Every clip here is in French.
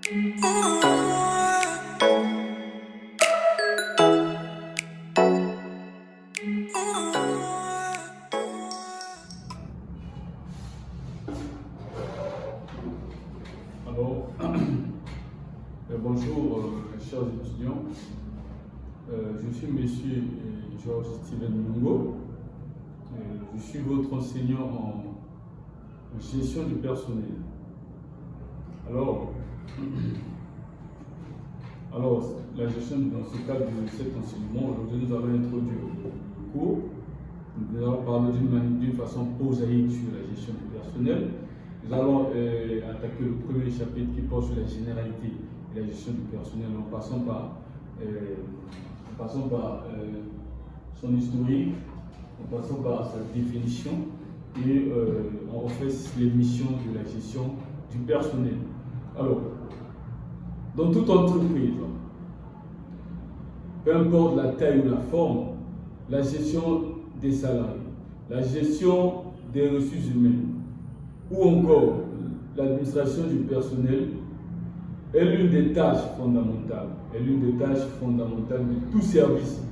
Alors, bonjour chers étudiants, je suis monsieur Georges Steven Mungo, je suis votre enseignant en gestion du personnel. Alors, la gestion, dans ce cadre de cet enseignement, aujourd'hui nous allons introduire le cours. Nous allons parler d'une façon prosaïque sur la gestion du personnel. Nous allons attaquer le premier chapitre qui porte sur la généralité de la gestion du personnel en passant par son historique, en passant par sa définition et on fait les missions de la gestion du personnel. Alors, dans toute entreprise, peu importe la taille ou la forme, la gestion des salariés, la gestion des ressources humaines ou encore l'administration du personnel est l'une des tâches fondamentales, de tout service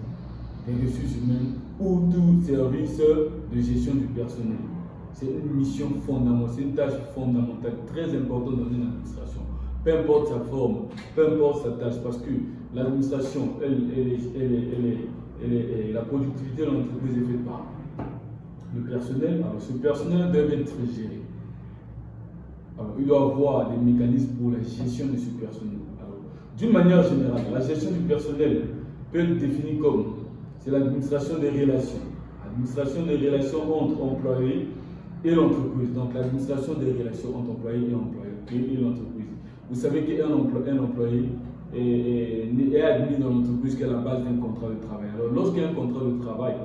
des ressources humaines ou tout service de gestion du personnel. C'est une mission fondamentale, c'est une tâche fondamentale, très importante dans une administration. Peu importe sa forme, peu importe sa tâche, parce que l'administration, la productivité de l'entreprise est faite par le personnel. Alors ce personnel doit être géré. Alors, il doit y avoir des mécanismes pour la gestion de ce personnel. D'une manière générale, la gestion du personnel peut être définie comme c'est l'administration des relations. L'administration des relations entre employés et l'entreprise. Donc l'administration des relations entre employés et l'entreprise. Vous savez qu'un employé est admis dans l'entreprise qu'à la base d'un contrat de travail. Alors lorsqu'il y a un contrat de travail,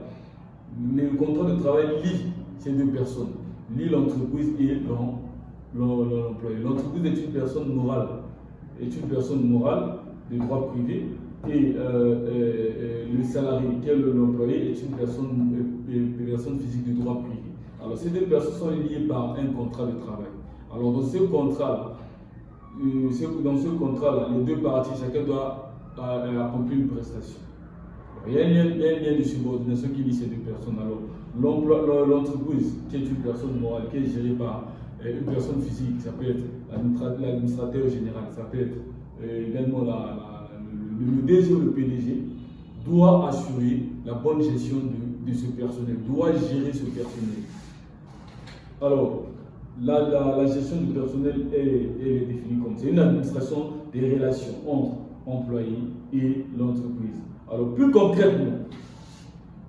le contrat de travail lie ces deux personnes, lie l'entreprise et l'employé. L'entreprise est une personne morale, de droit privé et le salarié, qui est l'employé, est une personne physique de droit privé. Alors ces deux personnes sont liées par un contrat de travail. Alors dans ce contrat, les deux parties, chacun doit accomplir une prestation. Il y a un lien de subordination qui lie ces deux personnes. Alors l'entreprise, qui est une personne morale, qui est gérée par une personne physique, ça peut être l'administrateur général, ça peut être également le DG ou le PDG, doit assurer la bonne gestion de ce personnel, doit gérer ce personnel. Alors, la gestion du personnel est définie comme c'est une administration des relations entre employés et l'entreprise. Alors, plus concrètement,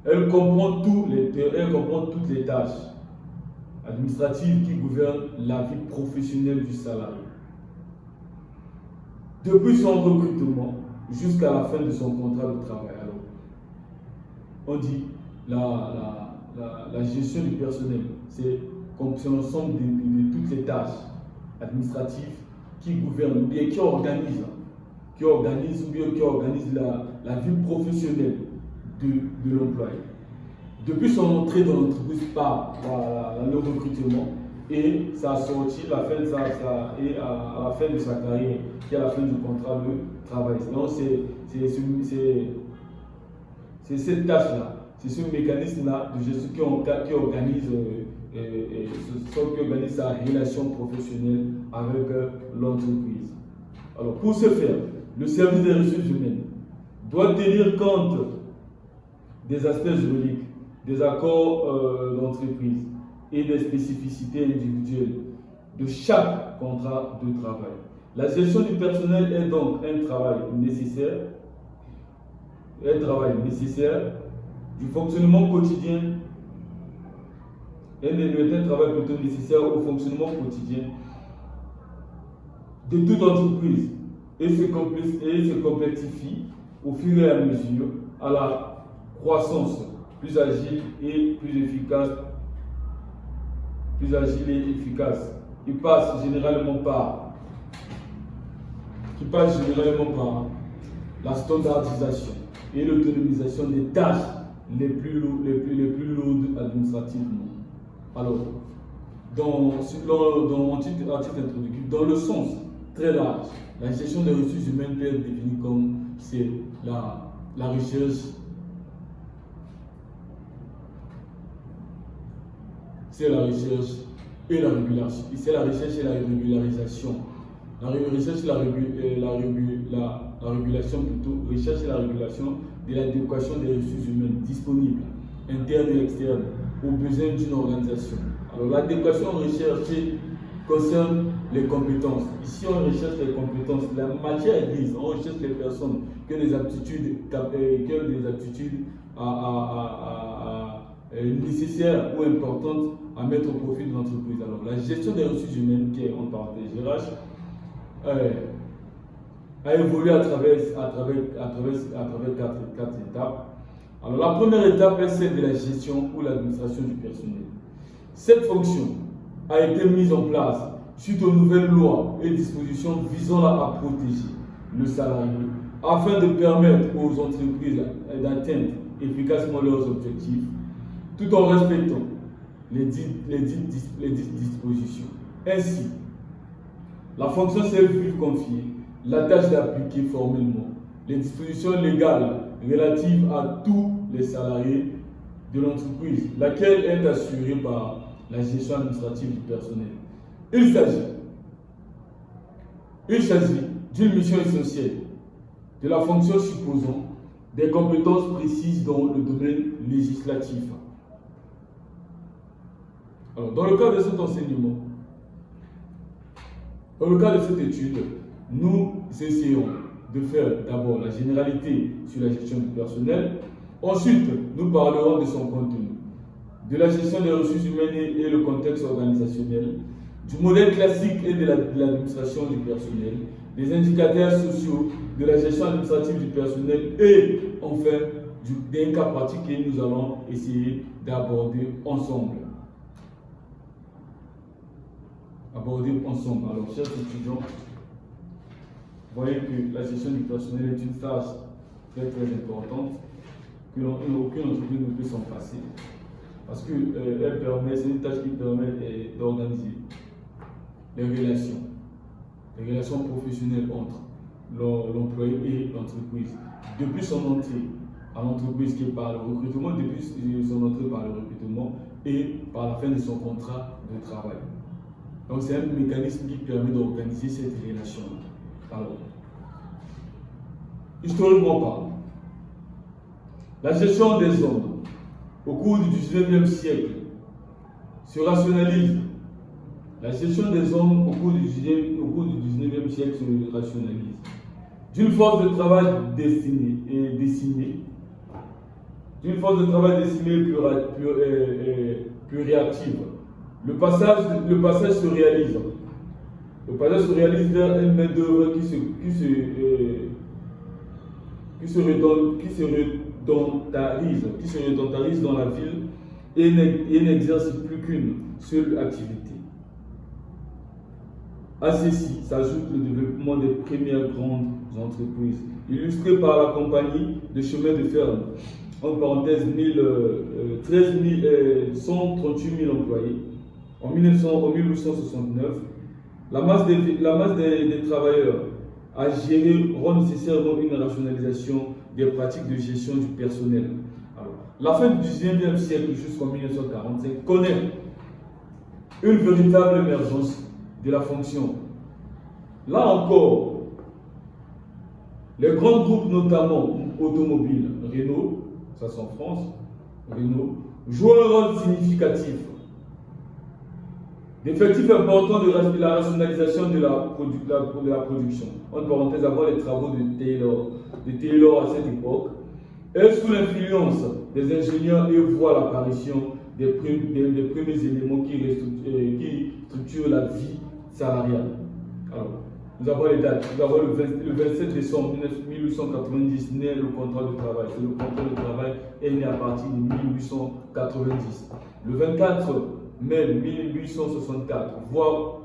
elle comprend toutes les tâches administratives qui gouvernent la vie professionnelle du salarié. Depuis son recrutement jusqu'à la fin de son contrat de travail. Alors, on dit la gestion du personnel, c'est l'ensemble de toutes les tâches administratives qui gouvernent ou bien qui organisent la vie professionnelle de l'employé. Depuis son entrée dans l'entreprise par le recrutement et sa sortie, à la fin de sa carrière, qui est à la fin du contrat de travail. Donc c'est cette tâche-là, c'est ce mécanisme-là de gestion qui organise sa relation professionnelle avec l'entreprise. Alors pour ce faire, le service des ressources humaines doit tenir compte des aspects juridiques, des accords d'entreprise et des spécificités individuelles de chaque contrat de travail. La gestion du personnel est donc un travail nécessaire du fonctionnement quotidien, un travail plutôt nécessaire au fonctionnement quotidien de toute entreprise et se complexifie au fur et à mesure à la croissance plus agile et efficace, qui passe généralement par la standardisation et l'autonomisation des tâches les plus lourdes administrativement. Alors, dans un titre introductif, dans le sens très large. La gestion des ressources humaines peut être définie comme c'est la recherche, et la régulation. C'est la recherche et la régularisation. La recherche et la régulation plutôt, recherche et la régulation de l'adéquation des ressources humaines disponibles, internes et externes, aux besoins d'une organisation. Alors l'adéquation recherchée concerne les compétences. Ici on recherche les compétences. La matière est grise, on recherche les personnes qui ont des aptitudes, nécessaires ou importantes à mettre au profit de l'entreprise. Alors la gestion des ressources humaines, qui est en parenthèse RH, a évolué à travers quatre étapes. Alors la première étape est celle de la gestion ou l'administration du personnel. Cette fonction a été mise en place suite aux nouvelles lois et dispositions visant à protéger le salarié afin de permettre aux entreprises d'atteindre efficacement leurs objectifs tout en respectant les dites dispositions. Ainsi, la fonction s'est vue confier la tâche d'appliquer formellement les dispositions légales relatives à tous les salariés de l'entreprise, laquelle est assurée par la gestion administrative du personnel. Il s'agit d'une mission essentielle de la fonction supposant des compétences précises dans le domaine législatif. Alors, dans le cadre de cet enseignement, dans le cadre de cette étude, nous essayons de faire d'abord la généralité sur la gestion du personnel. Ensuite, nous parlerons de son contenu, de la gestion des ressources humaines et le contexte organisationnel, du modèle classique et de l'administration du personnel, des indicateurs sociaux, de la gestion administrative du personnel et enfin d'un cas pratique que nous allons essayer d'aborder ensemble. Alors, chers étudiants, vous voyez que la gestion du personnel est une tâche très importante qu'aucune entreprise ne peut s'en passer parce que c'est une tâche qui permet d'organiser les relations professionnelles entre l'employé et l'entreprise. Depuis son entrée à l'entreprise qui est par le recrutement, et par la fin de son contrat de travail. Donc c'est un mécanisme qui permet d'organiser cette relation. Alors, historiquement parlant, la gestion des hommes au cours du 19e siècle se rationalise. La gestion des hommes au cours du 19e siècle se rationalise. D'une force de travail plus réactive. Le passage se réalise. Vers une main-d'œuvre qui se redentarise dans la ville et n'exerce plus qu'une seule activité. À ceci s'ajoute le développement des premières grandes entreprises, illustré par la compagnie de chemin de fer, en parenthèse 138 000 employés. En 1869, la masse des travailleurs à gérer rend nécessairement une rationalisation des pratiques de gestion du personnel. Alors, la fin du 19e siècle jusqu'en 1945 connaît une véritable émergence de la fonction. Là encore, les grands groupes, notamment automobiles, Renault, ça c'est en France, Renault, jouent un rôle significatif. D'effectifs importants de la rationalisation de la production. En parenthèse, avant les travaux de Taylor à cette époque, et sous l'influence des ingénieurs, ils voient l'apparition des premiers éléments qui structurent la vie salariale. Alors, nous avons les dates. Nous avons le 27 décembre 1890, né le contrat de travail. Le contrat de travail est né à partir de 1890. Le 24 mai 1864, voit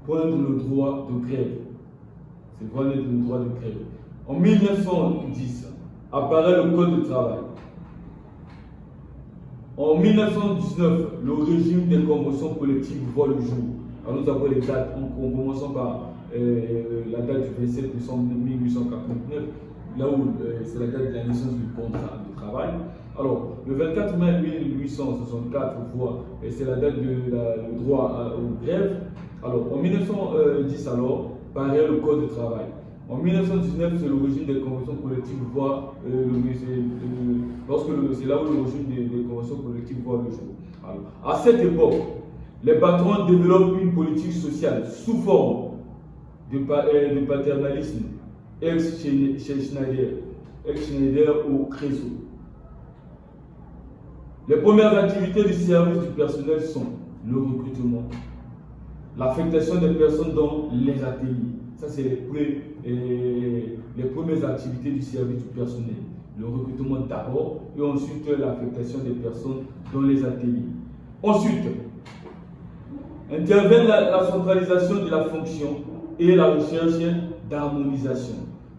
poindre le droit de grève. C'est poindre le droit de grève. En 1910, apparaît le Code de travail. En 1919, le régime des conventions collectives voit le jour. Alors nous avons les dates, en commençant par la date du 27 décembre 1849, là où c'est la date de la naissance du contrat de travail. Alors, le 24 mai 1864, c'est la date du droit aux grèves. Alors, en 1910, alors, paraît le Code du travail. En 1919, c'est l'origine des conventions collectives, c'est là où l'origine des conventions collectives voit le jour. Alors, à cette époque, les patrons développent une politique sociale sous forme de paternalisme ex-Schneider au Creusot. Les premières activités du service du personnel sont le recrutement, l'affectation des personnes dans les ateliers. Ça, c'est les premières activités du service du personnel. Le recrutement d'abord et ensuite l'affectation des personnes dans les ateliers. Ensuite, intervient la centralisation de la fonction et la recherche d'harmonisation.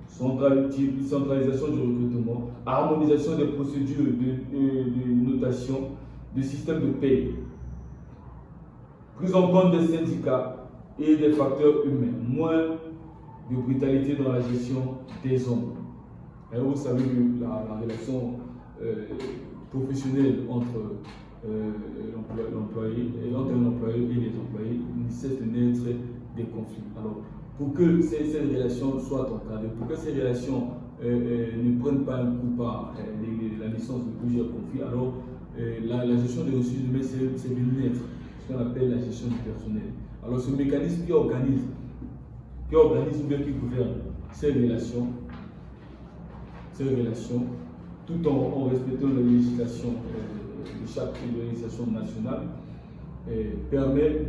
Centralisation du recrutement, harmonisation des procédures de notation, de système de paie, prise en compte des syndicats et des facteurs humains, moins de brutalité dans la gestion des hommes. Et vous savez que la relation professionnelle entre l'employé et un employé et les employés ne cesse de naître des conflits. Alors, pour que ces relations soient encadrées, pour que ces relations ne prennent pas un coup par la naissance de plusieurs conflits, alors la gestion des ressources humaines, c'est une lettre, ce qu'on appelle la gestion du personnel. Alors, ce mécanisme qui organise ou bien qui gouverne ces relations, tout en respectant la législation de chaque organisation nationale, permet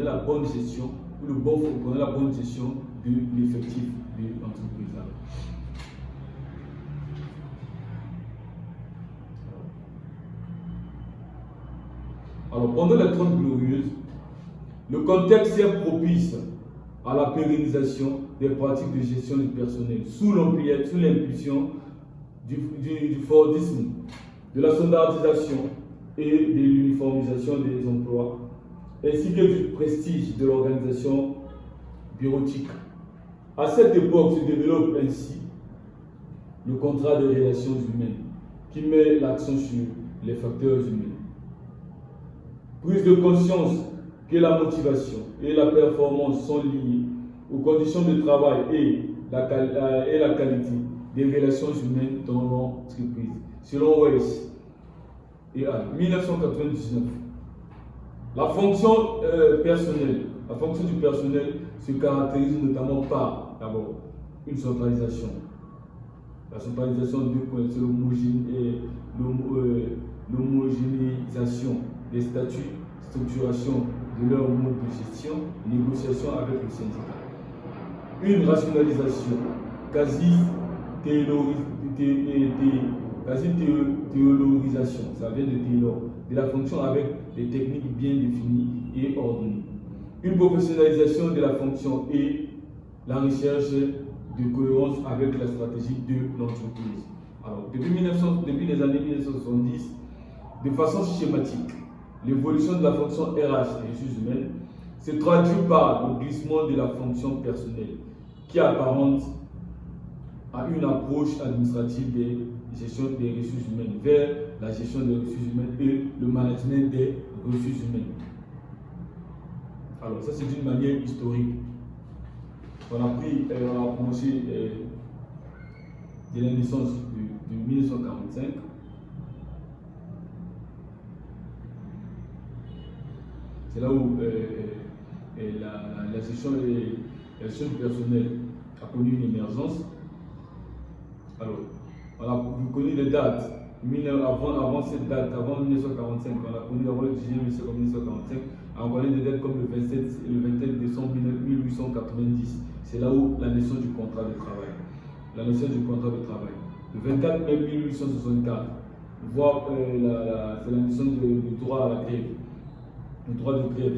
la bonne gestion la bonne gestion de l'effectif de l'entreprise. Alors, pendant les 30 glorieuses, le contexte est propice à la pérennisation des pratiques de gestion du personnel sous l'impulsion du Fordisme, de la standardisation et de l'uniformisation des emplois, ainsi que du prestige de l'organisation bureautique. À cette époque se développe ainsi le contrat des relations humaines, qui met l'accent sur les facteurs humains. Prise de conscience que la motivation et la performance sont liées aux conditions de travail et la qualité des relations humaines dans l'entreprise. Selon Weiss et Al, 1999, la fonction du personnel se caractérise notamment par, d'abord, une centralisation. La centralisation de 2 points, c'est l'homogénéisation des statuts, structuration de leur mode de gestion, négociation avec le syndicat. Une rationalisation quasi-théolorisation, ça vient de Taylor, de la fonction avec des techniques bien définies et ordonnées. Une professionnalisation de la fonction et la recherche de cohérence avec la stratégie de l'entreprise. Alors, depuis les années 1970, de façon schématique, l'évolution de la fonction RH et ressources humaines se traduit par le glissement de la fonction personnelle qui apparente à une approche administrative des gestion des ressources humaines vers la gestion des ressources humaines et le management des ressources humaines. Alors ça c'est d'une manière historique. On a commencé de la naissance de 1945. C'est là où la gestion du personnel a connu une émergence. Alors, vous connaissez les dates. Avant cette date, avant 1945, on a connu avant le 19 septembre 1945, on connaît des dates comme le 27 décembre 1890. C'est là où la naissance du contrat de travail. Le 24 mai 1864, c'est la naissance du droit à la grève. Le droit de grève.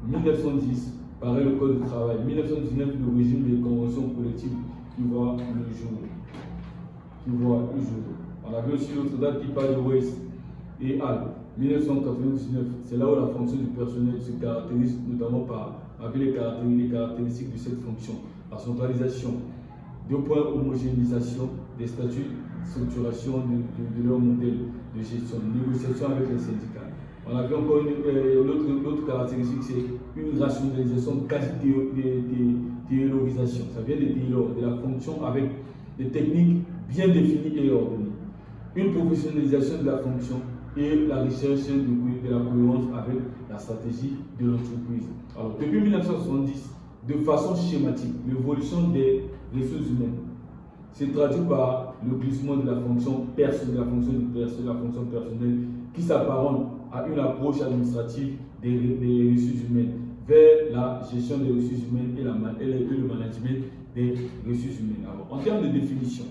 1910, paraît le Code du travail. 1919, le régime des conventions collectives qui voit le jour. On avait aussi l'autre date qui parle de Weiss et Al. 1999, c'est là où la fonction du personnel se caractérise notamment avec les caractéristiques de cette fonction. La centralisation, 2 points, homogénéisation des statuts, structuration de leur modèle de gestion, négociation avec les syndicats. On avait encore l'autre caractéristique, c'est une rationalisation quasi théorisation. Ça vient de la fonction avec des techniques bien définies et ordonnées. Une professionnalisation de la fonction et la recherche de la cohérence avec la stratégie de l'entreprise. Alors, depuis 1970, de façon schématique, l'évolution des ressources humaines s'est traduite par le glissement de la fonction personnelle, qui s'apparente à une approche administrative des ressources humaines vers la gestion des ressources humaines et le management des ressources humaines. Alors, en termes de définition,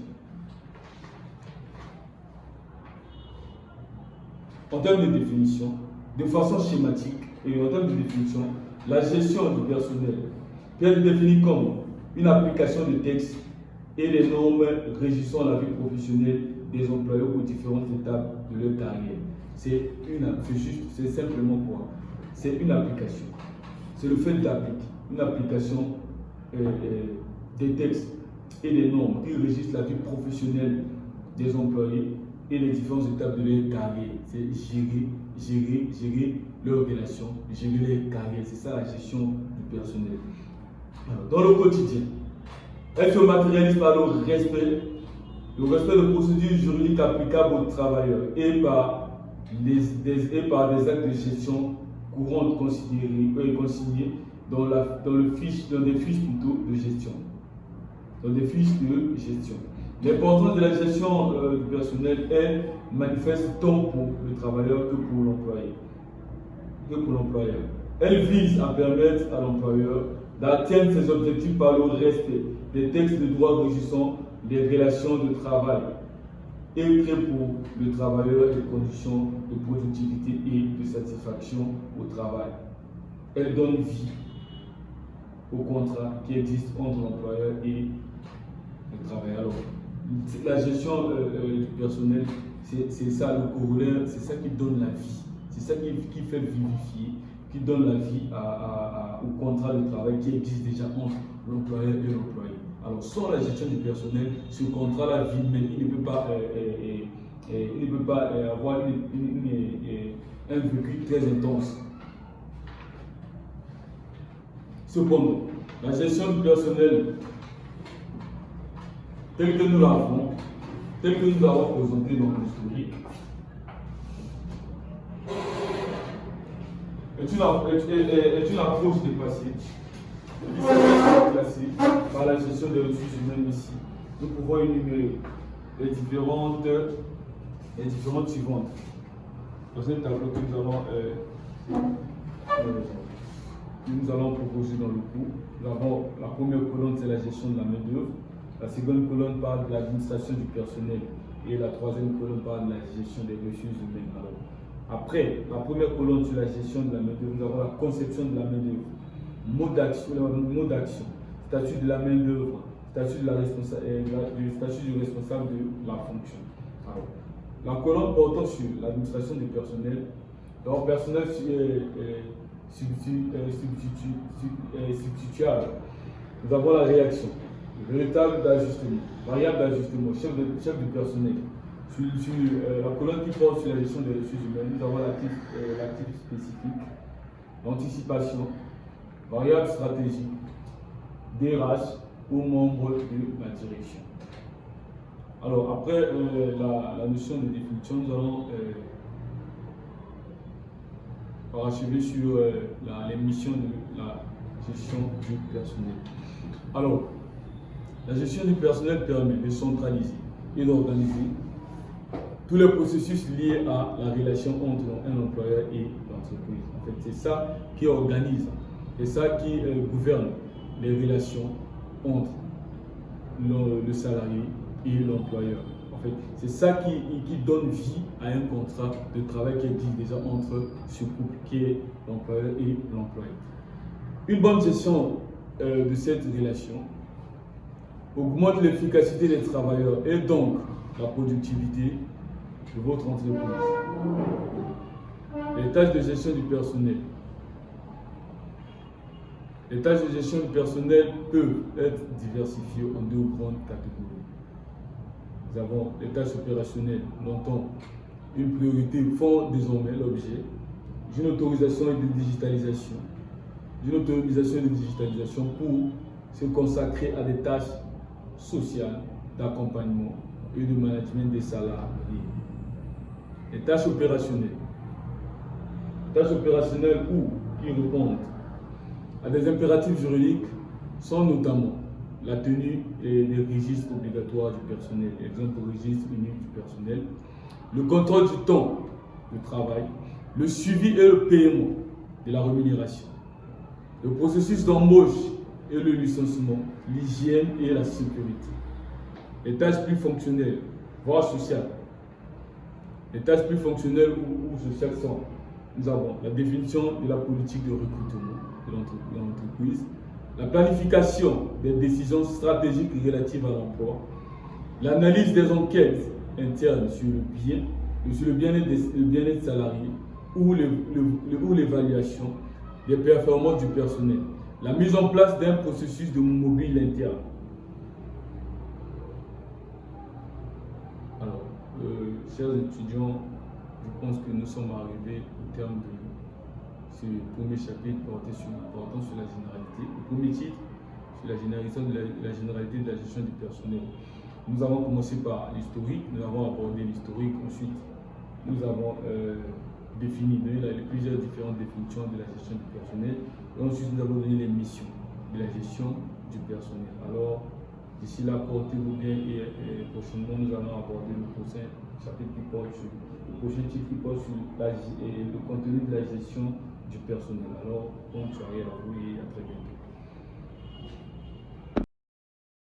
de façon schématique et en termes de définition, la gestion du personnel peut être définie comme une application de textes et des normes régissant la vie professionnelle des employeurs aux différentes étapes de leur carrière. C'est simplement quoi? C'est une application. C'est le fait d'appliquer une application des textes et des normes qui régissent la vie professionnelle des employés et les différentes étapes de leur carrière. C'est gérer leurs relations, gérer les carrières. C'est ça la gestion du personnel. Alors, dans le quotidien, elle se matérialise par le respect de procédures juridiques applicables aux travailleurs et par des actes de gestion courantes consignés dans des fiches de gestion. L'importance de la gestion du personnel est manifeste tant pour le travailleur que pour l'employeur. Elle vise à permettre à l'employeur d'atteindre ses objectifs par le respect des textes de droit régissant les relations de travail et crée pour le travailleur des conditions de productivité et de satisfaction au travail. Elle donne vie au contrat qui existe entre l'employeur et le travailleur. Alors, la gestion du personnel, c'est ça le corollaire, c'est ça qui donne la vie, c'est ça qui fait vivifier, qui donne la vie au contrat de travail qui existe déjà entre l'employeur et l'employé. Alors, sans la gestion du personnel, ce contrat-là vit, mais il ne peut pas avoir un vécu très intense. Cependant, la gestion du personnel telle que nous l'avons présentée dans l'historique, est une approche dépassée qui s'est classée par la gestion des ressources humaines ici. Nous pouvons énumérer les différentes suivantes. Dans ce tableau que nous allons proposer dans le cours, nous avons la première colonne, c'est la gestion de la main-d'œuvre. La seconde colonne parle de l'administration du personnel et la troisième colonne parle de la gestion des ressources humaines. Alors, après, la première colonne sur la gestion de la main-d'œuvre, nous avons la conception de la main-d'œuvre, mode d'action, statut de la main-d'œuvre, statut du responsable de la fonction. Alors, la colonne portant sur l'administration du personnel, alors personnel substituable, nous avons la réaction, le véritable d'ajustement, variable d'ajustement, chef du personnel. Sur la colonne qui porte sur la gestion des ressources humaines, nous avons l'actif spécifique, l'anticipation, variable stratégique, DRH aux membres de la direction. Alors, après la notion de définition, nous allons parachever sur les missions de la gestion du personnel. Alors, la gestion du personnel permet de centraliser et d'organiser tous les processus liés à la relation entre un employeur et l'entreprise. En fait, c'est ça qui organise, c'est ça qui gouverne les relations entre le salarié et l'employeur. En fait, c'est ça qui donne vie à un contrat de travail qui existe déjà entre ce couple qui est l'employeur et l'employé. Une bonne gestion de cette relation augmente l'efficacité des travailleurs et donc la productivité de votre entreprise. Les tâches de gestion du personnel. Les tâches de gestion du personnel peuvent être diversifiées en deux grandes catégories. Nous avons les tâches opérationnelles, dont une priorité font désormais l'objet d'une autorisation et de digitalisation. D'une autorisation et de digitalisation pour se consacrer à des tâches sociales, d'accompagnement et de management des salariés. Les tâches opérationnelles. Les tâches opérationnelles qui répondent à des impératifs juridiques sont notamment la tenue des registres obligatoires du personnel, exemple registre unique du personnel, le contrôle du temps de travail, le suivi et le paiement de la rémunération, le processus d'embauche et le licenciement, l'hygiène et la sécurité. Les tâches plus fonctionnelles, voire sociales. Les tâches plus fonctionnelles ou sociales sont, nous avons la définition de la politique de recrutement de l'entreprise, la planification des décisions stratégiques relatives à l'emploi, l'analyse des enquêtes internes sur le bien-être salarié ou l'évaluation des performances du personnel, la mise en place d'un processus de mobile interne. Alors, chers étudiants, je pense que nous sommes arrivés au terme de ce premier chapitre portant sur la généralité. Le premier titre, sur la généralité de la gestion du personnel. Nous avons commencé par l'historique, nous avons abordé l'historique, ensuite nous avons donné plusieurs différentes définitions de la gestion du personnel, et ensuite nous avons donné les missions de la gestion du personnel. Alors, d'ici là, portez-vous bien et prochainement nous allons aborder le prochain chapitre qui porte sur le contenu de la gestion du personnel. Alors, bonne soirée à vous et à très bientôt.